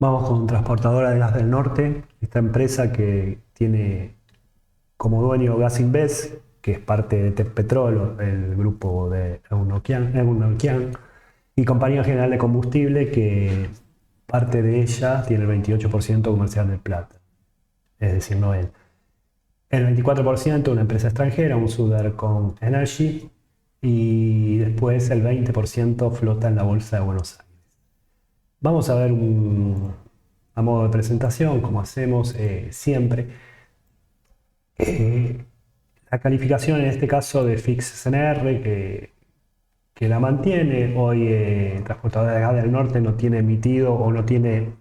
Vamos con Transportadora de Gas del Norte, esta empresa que tiene como dueño Gas Invest, que es parte de Teppetrol, el grupo de Eunolkian, y Compañía General de Combustible, que parte de ella tiene el 28% comercial de plata, es decir, no él. El 24% una empresa extranjera, un Sudercom Energy, y después el 20% flota en la Bolsa de Buenos Aires. Vamos a ver a modo de presentación, como hacemos siempre, eh, la calificación en este caso de FIX-SNR que la mantiene. Hoy Transportadora de Gas del Norte no tiene emitido o no tiene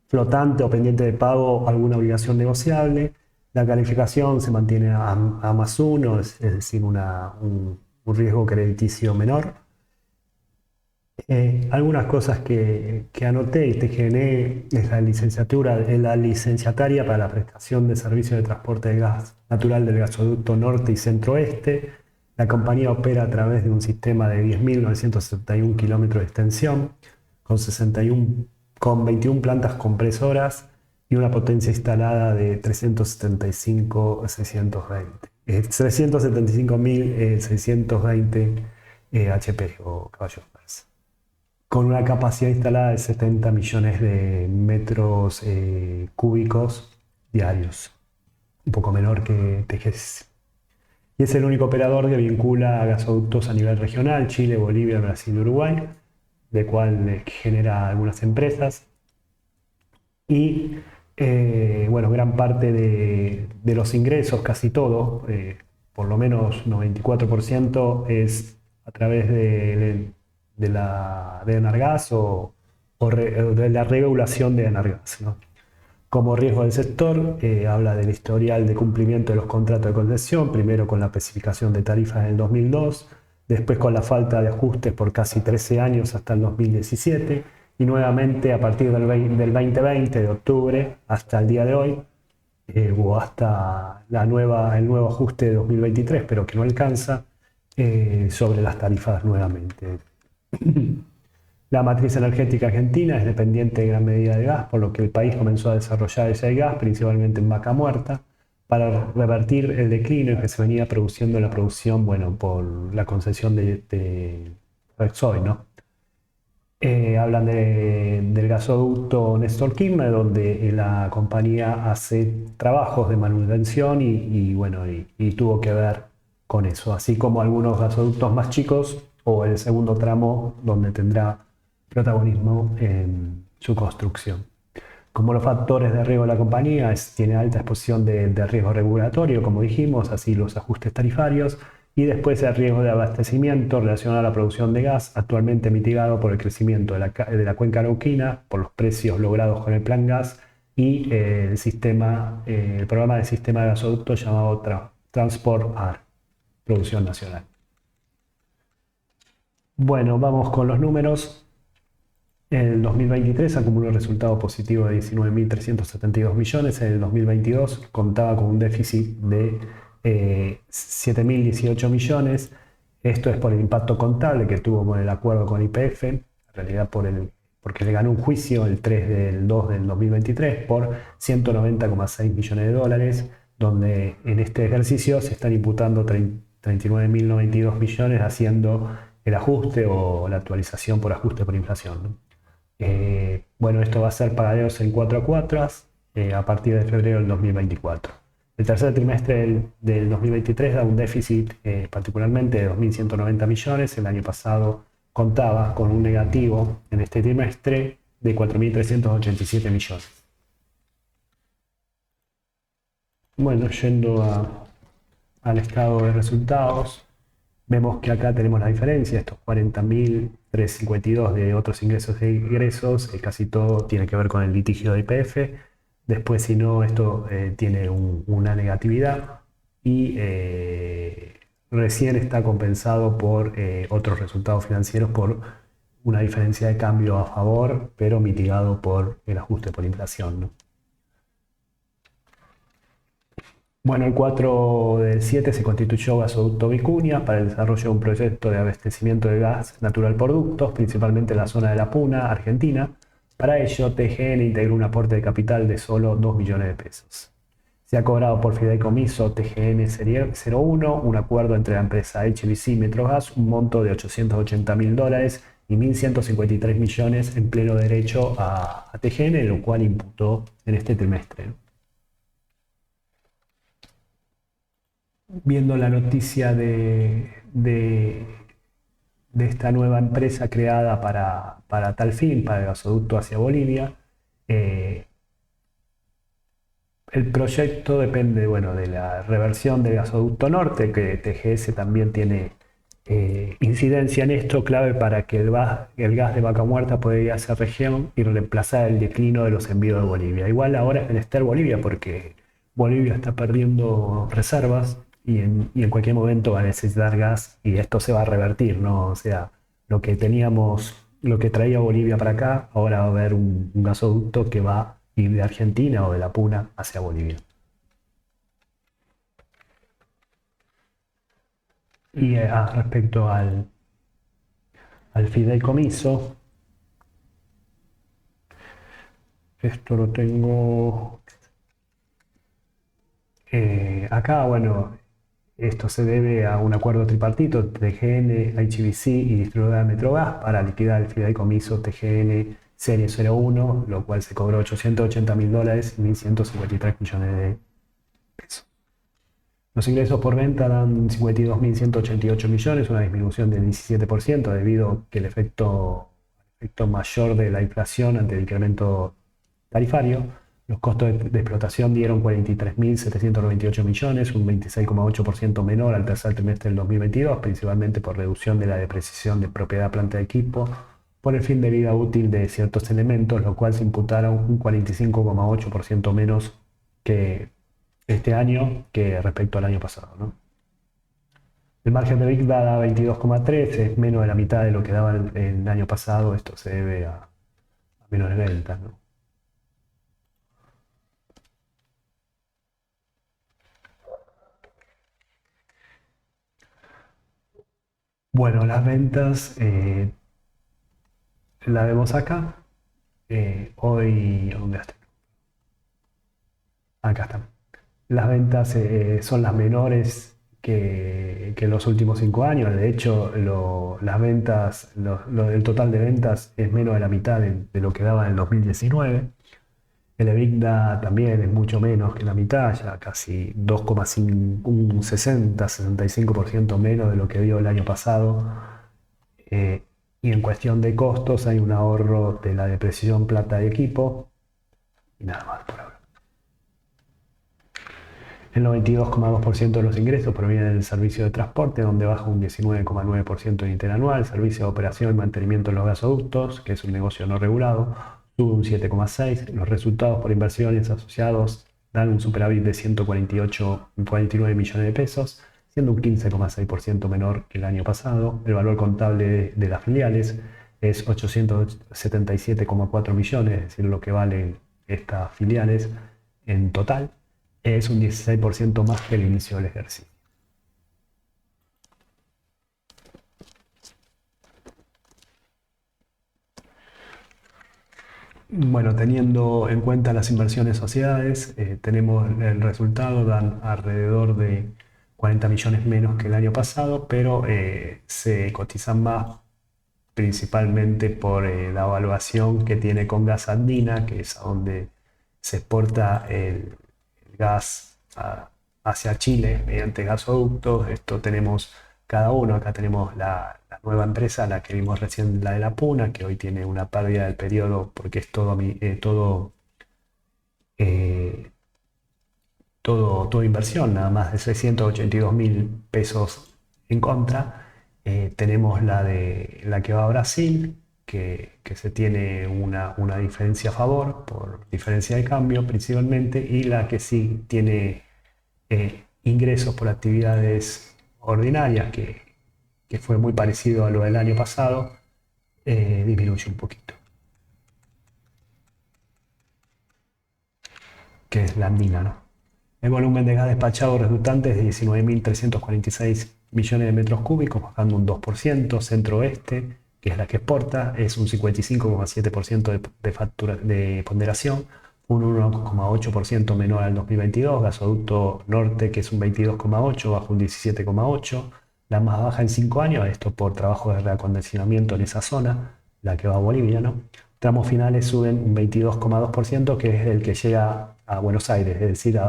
flotante o pendiente de pago alguna obligación negociable. La calificación se mantiene a más uno, es decir, un riesgo crediticio menor. Algunas cosas que anoté y te generé es la licenciataria para la prestación de servicios de transporte de gas natural del gasoducto norte y centro-oeste. La compañía opera a través de un sistema de 10.971 kilómetros de extensión, con 21 plantas compresoras y una potencia instalada de 375.620 HP o caballos fuerza, con una capacidad instalada de 70 millones de metros cúbicos diarios, un poco menor que TGS. Y es el único operador que vincula a gasoductos a nivel regional: Chile, Bolivia, Brasil y Uruguay, de cual genera algunas empresas. Y bueno, gran parte de los ingresos, casi todo, por lo menos 94%, es a través de Enargas o de la regulación de Enargas, ¿no? Como riesgo del sector, habla del historial de cumplimiento de los contratos de concesión, primero con la especificación de tarifas en el 2002, después con la falta de ajustes por casi 13 años hasta el 2017, y nuevamente a partir del 2020, de octubre hasta el día de hoy, o hasta el nuevo ajuste de 2023, pero que no alcanza, sobre las tarifas nuevamente. La matriz energética argentina es dependiente en gran medida de gas, por lo que el país comenzó a desarrollar ese gas, principalmente en vaca muerta, para revertir el declínio que se venía produciendo en la producción, bueno, por la concesión de Repsol, ¿no? Hablan del gasoducto Néstor Kirchner, donde la compañía hace trabajos de manutención bueno, y tuvo que ver con eso, así como algunos gasoductos más chicos o el segundo tramo, donde tendrá protagonismo en su construcción. Como los factores de riesgo de la compañía tiene alta exposición de riesgo regulatorio, como dijimos, así los ajustes tarifarios, y después el riesgo de abastecimiento relacionado a la producción de gas, actualmente mitigado por el crecimiento de la cuenca neuquina, por los precios logrados con el Plan Gas y el programa de sistema de gasoducto llamado Transport AR, Producción Nacional. Bueno, vamos con los números. En el 2023 acumuló un resultado positivo de 19.372 millones. En el 2022 contaba con un déficit de 7.018 millones. Esto es por el impacto contable que tuvo con el acuerdo con YPF, en realidad porque le ganó un juicio el 3 del 2 del 2023 por 190,6 millones de dólares, donde en este ejercicio se están imputando 39.092 millones, haciendo el ajuste o la actualización por ajuste por inflación, ¿no? Bueno, esto va a ser pagaderos en 4 cuotas a partir de febrero del 2024. El tercer trimestre del 2023 da un déficit particularmente de 2.190 millones. El año pasado contaba con un negativo en este trimestre de 4.387 millones. Bueno, yendo al estado de resultados, vemos que acá tenemos la diferencia, estos 40.352 de otros ingresos e ingresos, casi todo tiene que ver con el litigio de YPF. Después, si no, esto tiene una negatividad y recién está compensado por otros resultados financieros, por una diferencia de cambio a favor, pero mitigado por el ajuste por inflación, ¿no? Bueno, el 4 del 7 se constituyó Gasoducto Vicuña para el desarrollo de un proyecto de abastecimiento de gas natural por ductos, principalmente en la zona de La Puna, Argentina, Para ello, TGN integró un aporte de capital de solo 2 millones de pesos. Se ha cobrado por fideicomiso TGN Serie 01 un acuerdo entre la empresa HBC y Metrogas, un monto de $880.000 y 1.153 millones en pleno derecho a TGN, lo cual imputó en este trimestre, ¿no? Viendo la noticia de esta nueva empresa creada para tal fin, para el gasoducto hacia Bolivia, eh, el proyecto depende, bueno, de la reversión del gasoducto norte, que TGS también tiene incidencia en esto, clave para que el gas de Vaca Muerta pueda ir a esa región y reemplazar el declino de los envíos de Bolivia. Igual ahora es menester Bolivia, porque Bolivia está perdiendo reservas y en cualquier momento va a necesitar gas y esto se va a revertir, ¿no? O sea, lo que teníamos, lo que traía Bolivia para acá, ahora va a haber un gasoducto que va a ir de Argentina o de la Puna hacia Bolivia. Y respecto al fideicomiso, esto lo tengo acá, bueno, esto se debe a un acuerdo tripartito entre TGN, HBC y distribuidora Metrogas para liquidar el fideicomiso TGN Serie 01, lo cual se cobró $880.000 y 1.153 millones de pesos. Los ingresos por venta dan 52.188 millones, una disminución del 17% debido a que el efecto mayor de la inflación ante el incremento tarifario. Los costos de explotación dieron 43.798 millones, un 26,8% menor al tercer trimestre del 2022, principalmente por reducción de la depreciación de propiedad, planta de equipo, por el fin de vida útil de ciertos elementos, lo cual se imputaron un 45,8% menos que este año que respecto al año pasado, ¿no? El margen de EBITDA da 22,3, es menos de la mitad de lo que daba el año pasado. Esto se debe a menores ventas, ¿no? Bueno, las ventas la vemos acá. Hoy, ¿dónde está? Acá están. Las ventas son las menores que en los últimos 5 años. De hecho, las ventas, el total de ventas es menos de la mitad de lo que daba en el 2019. El EBITDA también es mucho menos que la mitad, ya casi 2,5, un 60-65% menos de lo que dio el año pasado. Eh, y en cuestión de costos hay un ahorro de la depreciación plata de equipo y nada más por ahora. El 92,2% de los ingresos provienen del servicio de transporte, donde baja un 19,9% interanual. Servicio de operación y mantenimiento de los gasoductos, que es un negocio no regulado, sube un 7,6%. Los resultados por inversiones asociados dan un superávit de 149 millones de pesos, siendo un 15,6% menor que el año pasado. El valor contable de las filiales es 877,4 millones, es decir, lo que valen estas filiales en total. Es un 16% más que el inicio del ejercicio. Bueno, teniendo en cuenta las inversiones sociedades, tenemos el resultado, dan alrededor de 40 millones menos que el año pasado, pero se cotizan más principalmente por la evaluación que tiene con Gas Andina, que es a donde se exporta el gas hacia Chile mediante gasoductos. Esto tenemos cada uno. Acá tenemos la nueva empresa, la que vimos recién, la de la Puna, que hoy tiene una pérdida del periodo porque es eh, todo inversión, nada más de 682.000 pesos en contra. Tenemos la que va a Brasil, que se tiene una diferencia a favor por diferencia de cambio principalmente, y la que sí tiene ingresos por actividades ordinarias, que fue muy parecido a lo del año pasado, disminuye un poquito, que es la andina, ¿no? El volumen de gas despachado resultante es de 19.346 millones de metros cúbicos, bajando un 2%. Centro-oeste que es la que exporta, es un 55,7% de ponderación, un 1,8% menor al 2022. Gasoducto Norte, que es un 22,8, bajo un 17,8, la más baja en 5 años, esto por trabajo de reacondicionamiento en esa zona, la que va a Bolivia, ¿no? Tramos finales suben un 22,2%, que es el que llega a Buenos Aires, es decir,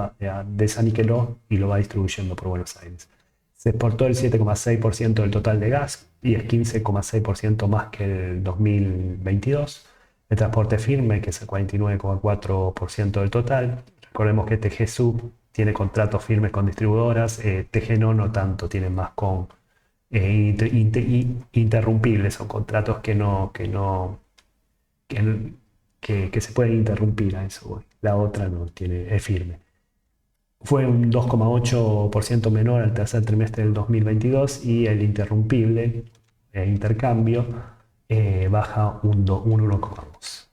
desaniqueló y lo va distribuyendo por Buenos Aires. Se exportó el 7,6% del total de gas y es 15,6% más que el 2022. El transporte firme, que es el 49,4% del total. Recordemos que TGSUB tiene contratos firmes con distribuidoras, TGNO no tanto, tiene más con interrumpibles, son contratos que, que se pueden interrumpir, a eso voy. La otra no tiene, es firme. Fue un 2,8% menor al tercer trimestre del 2022 y el interrumpible, intercambio, baja un 1,2.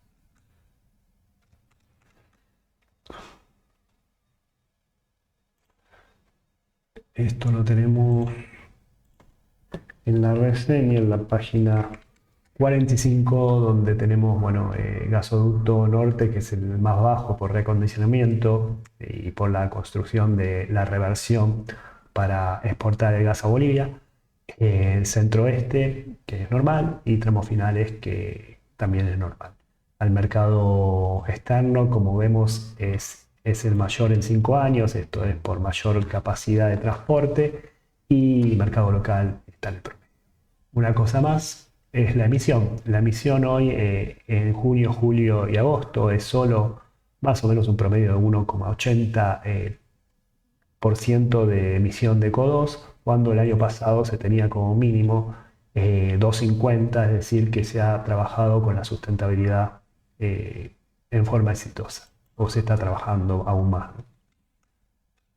Esto lo tenemos en la reseña, en la página 45, donde tenemos, bueno, gasoducto norte, que es el más bajo por recondicionamiento y por la construcción de la reversión para exportar el gas a Bolivia. El centro oeste, que es normal, y tramos finales, que también es normal. Al mercado externo, como vemos, es el mayor en 5 años, esto es por mayor capacidad de transporte, y mercado local está en el promedio. Una cosa más es la emisión. La emisión hoy, en junio, julio y agosto, es solo más o menos un promedio de 1,80 por ciento de emisión de CO2, cuando el año pasado se tenía como mínimo 2,50, es decir, que se ha trabajado con la sustentabilidad en forma exitosa, o se está trabajando aún más, ¿no?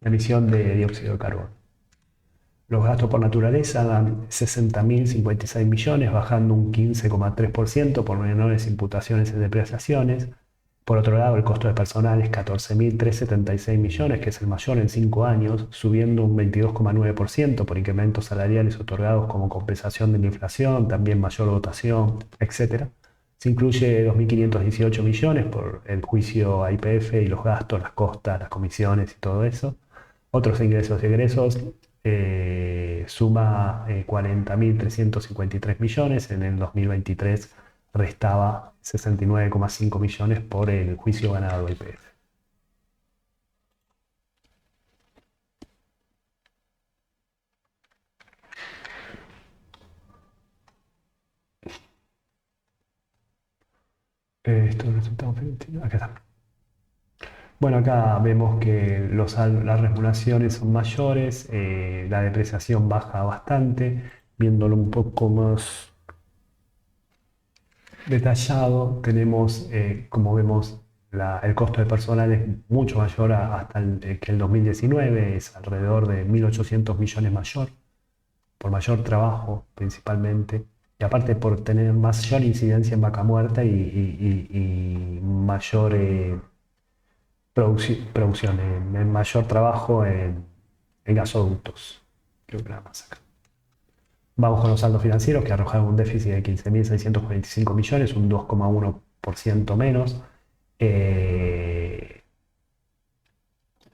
La emisión de dióxido de carbono. Los gastos por naturaleza dan 60.056 millones, bajando un 15,3% por menores imputaciones y depreciaciones. Por otro lado, el costo de personal es 14.376 millones, que es el mayor en 5 años, subiendo un 22,9% por incrementos salariales otorgados como compensación de la inflación, también mayor dotación, etc. Se incluye 2.518 millones por el juicio a YPF y los gastos, las costas, las comisiones y todo eso. Otros ingresos y egresos, suma 40.353 millones. En el 2023 restaba 69,5 millones por el juicio ganado a YPF. Estos resultados financieros, acá está. Bueno, acá vemos que las remuneraciones son mayores, la depreciación baja bastante. Viéndolo un poco más detallado, tenemos, como vemos, el costo de personal es mucho mayor que el 2019, es alrededor de 1.800 millones mayor, por mayor trabajo principalmente, y aparte por tener mayor incidencia en vaca muerta y mayor producción, en mayor trabajo en gasoductos. Creo que nada más acá. Vamos con los saldos financieros, que arrojaron un déficit de 15.645 millones, un 2,1% menos. El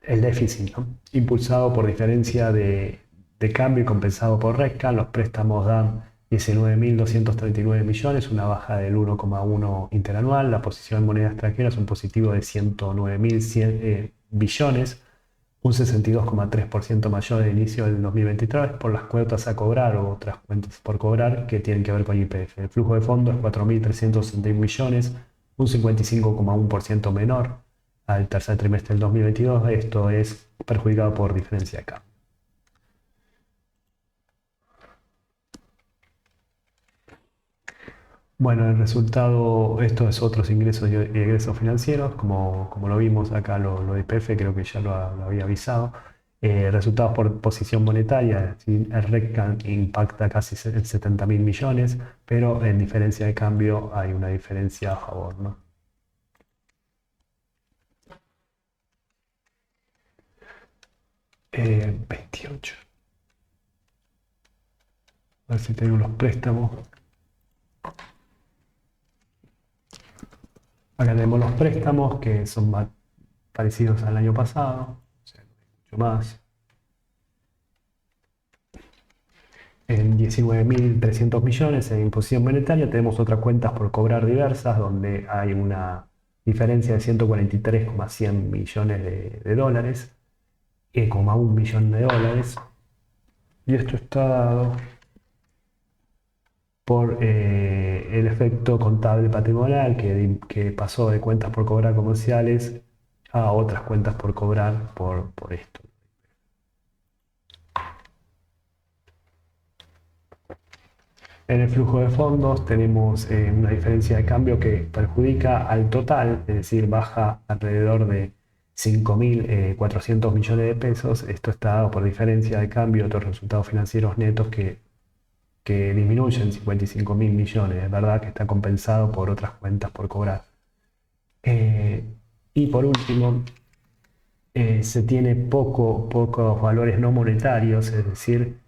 déficit, ¿no? Impulsado por diferencia de cambio y compensado por RECA, los préstamos dan 19.239 millones, una baja del 1,1 interanual. La posición en moneda extranjera es un positivo de 109.100 billones, un 62,3% mayor del inicio del 2023 por las cuotas a cobrar o otras cuentas por cobrar que tienen que ver con YPF. El flujo de fondos es 4.361 millones, un 55,1% menor al tercer trimestre del 2022. Esto es perjudicado por diferencia de cambio. Bueno, el resultado, esto es otros ingresos y egresos financieros, como lo vimos acá, lo de IPF, creo que ya lo había avisado. Resultados por posición monetaria, ¿sí? El RECA impacta casi 70.000 millones, pero en diferencia de cambio hay una diferencia a favor, ¿no? 28. A ver si tengo los préstamos. Acá tenemos los préstamos que son parecidos al año pasado, o sea, mucho más. En 19.300 millones en imposición monetaria tenemos otras cuentas por cobrar diversas, donde hay una diferencia de 143,100 millones de dólares, 1,1 millón de dólares. Y esto está dado por el efecto contable patrimonial que pasó de cuentas por cobrar comerciales a otras cuentas por cobrar por esto. En el flujo de fondos tenemos una diferencia de cambio que perjudica al total, es decir, baja alrededor de 5.400 millones de pesos. Esto está dado por diferencia de cambio y otros resultados financieros netos que disminuyen 55.000 millones. Es verdad que está compensado por otras cuentas por cobrar. Y por último, se tiene pocos valores no monetarios, es decir,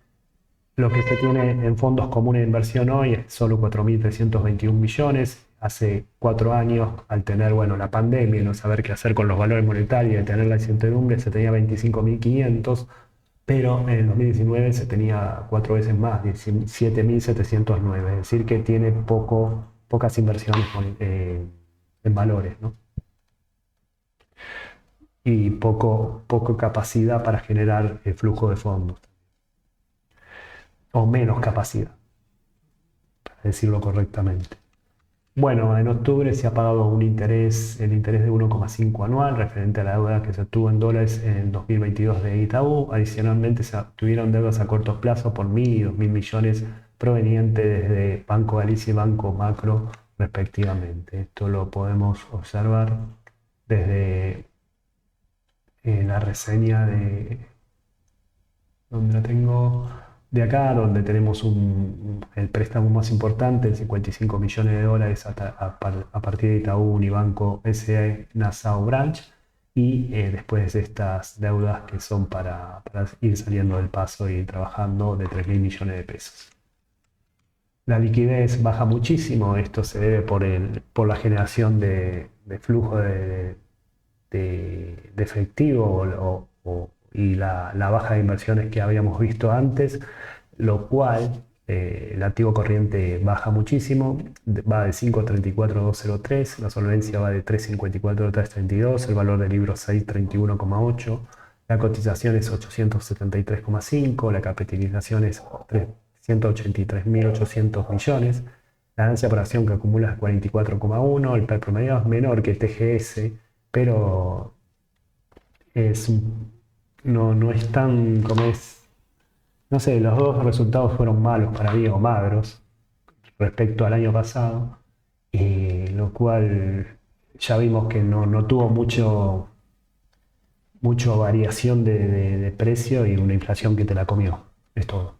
lo que se tiene en fondos comunes de inversión hoy es solo 4.321 millones. Hace 4 años, al tener la pandemia y no saber qué hacer con los valores monetarios y tener la incertidumbre, se tenía 25.500, pero en el 2019 se tenía 4 veces más, 17.709. Es decir, que tiene pocas inversiones en valores, ¿no? Y poco capacidad para generar flujo de fondos, o menos capacidad, para decirlo correctamente. Bueno, en octubre se ha pagado el interés de 1,5 anual referente a la deuda que se obtuvo en dólares en 2022 de Itaú. Adicionalmente se obtuvieron deudas a corto plazo por 1.000 y 2.000 millones provenientes desde Banco Galicia y Banco Macro respectivamente. Esto lo podemos observar desde la reseña donde la tengo de acá, donde tenemos el préstamo más importante, el 55 millones de dólares a partir de Itaú Unibanco S.A. Nassau Branch, y después de estas deudas que son para ir saliendo del paso y ir trabajando, de 3.000 millones de pesos. La liquidez baja muchísimo. Esto se debe por la generación de flujo de efectivo y la baja de inversiones que habíamos visto antes, lo cual el activo corriente baja muchísimo, va de 5.34.203, la solvencia va de 3.54.332, el valor del libro 6.31,8, la cotización es 873,5, la capitalización es 183.800 millones, la ganancia por acción que acumula es 44,1, el PER promedio es menor que el TGS, pero no es tan como es. No sé, los dos resultados fueron malos para mí, o magros, respecto al año pasado, lo cual ya vimos que no tuvo mucho variación de precio y una inflación que te la comió. Es todo.